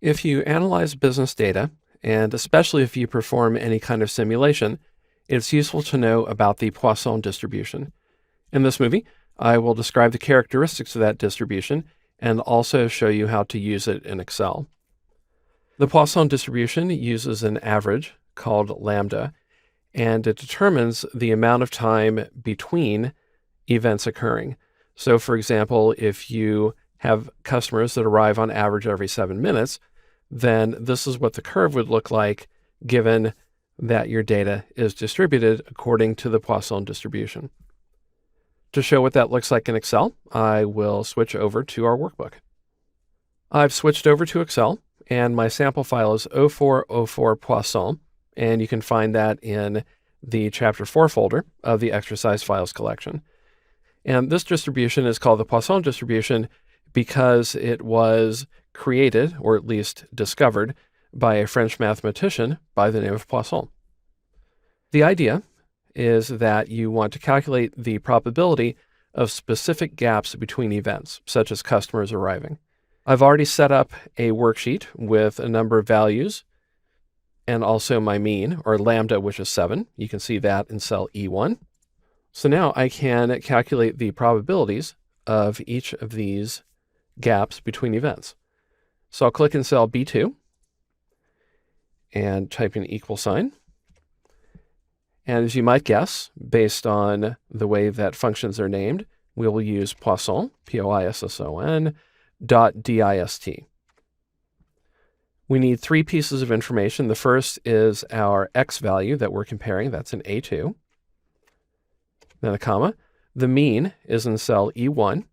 If you analyze business data, and especially if you perform any kind of simulation, it's useful to know about the Poisson distribution. In this movie, I will describe the characteristics of that distribution and also show you how to use it in Excel. The Poisson distribution uses an average called lambda, and it determines the amount of time between events occurring. So for example, if you have customers that arrive on average every 7 minutes, then this is what the curve would look like given that your data is distributed according to the Poisson distribution. To show what that looks like in Excel, I will switch over to our workbook. I've switched over to Excel, and my sample file is 0404 Poisson, and you can find that in the Chapter 4 folder of the exercise files collection. And this distribution is called the Poisson distribution because it was created, or at least discovered, by a French mathematician by the name of Poisson. The idea is that you want to calculate the probability of specific gaps between events, such as customers arriving. I've already set up a worksheet with a number of values and also my mean, or lambda, which is 7. You can see that in cell E1. So now I can calculate the probabilities of each of these gaps between events. So I'll click in cell B2 and type in equal sign. And as you might guess, based on the way that functions are named, we will use Poisson, P-O-I-S-S-O-N, .dist. We need 3 pieces of information. The first is our x value that we're comparing. That's in A2. Then a comma. The mean is in cell E1,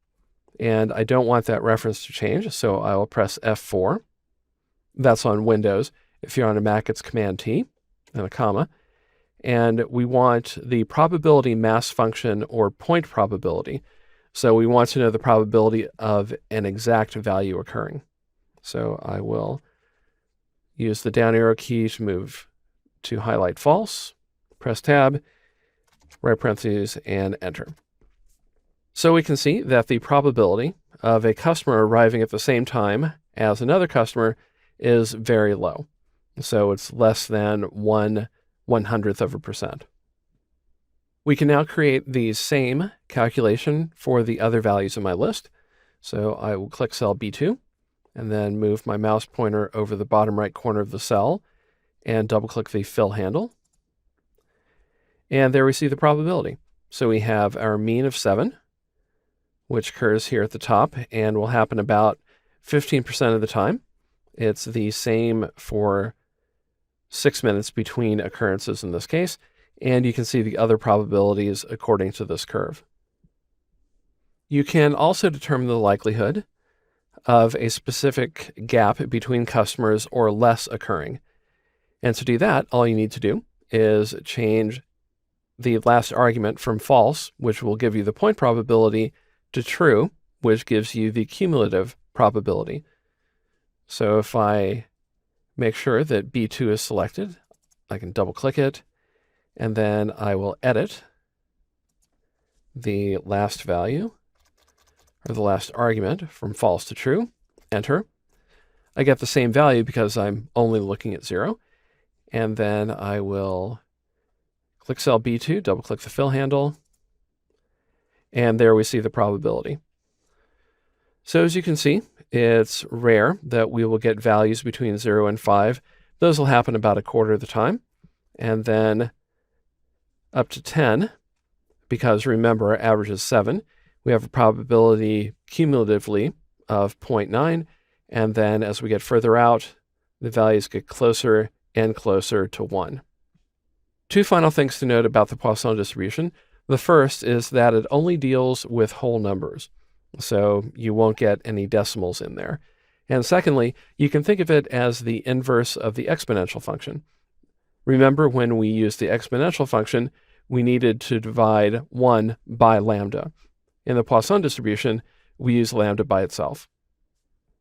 and I don't want that reference to change, so I will press F4. That's on Windows. If you're on a Mac, it's Command-T, and a comma. And we want the probability mass function, or point probability. So we want to know the probability of an exact value occurring. So I will use the down arrow key to move to highlight false, press tab, right parentheses, and enter. So we can see that the probability of a customer arriving at the same time as another customer is very low. So it's less than 1/100%. We can now create the same calculation for the other values in my list. So I will click cell B2 and then move my mouse pointer over the bottom right corner of the cell and double click the fill handle. And there we see the probability. So we have our mean of 7, which occurs here at the top and will happen about 15% of the time. It's the same for 6 minutes between occurrences in this case, and you can see the other probabilities according to this curve. You can also determine the likelihood of a specific gap between customers or less occurring. And to do that, all you need to do is change the last argument from false, which will give you the point probability, to true, which gives you the cumulative probability. So if I make sure that B2 is selected, I can double click it, and then I will edit the last value, or the last argument, from false to true, enter. I get the same value because I'm only looking at 0, and then I will click cell B2, double click the fill handle, and there we see the probability. So as you can see, it's rare that we will get values between 0 and 5. Those will happen about a quarter of the time. And then up to 10, because remember, our average is 7, we have a probability cumulatively of 0.9. And then as we get further out, the values get closer and closer to 1. 2 final things to note about the Poisson distribution. The first is that it only deals with whole numbers, so you won't get any decimals in there. And secondly, you can think of it as the inverse of the exponential function. Remember, when we used the exponential function, we needed to divide 1 by lambda. In the Poisson distribution, we use lambda by itself.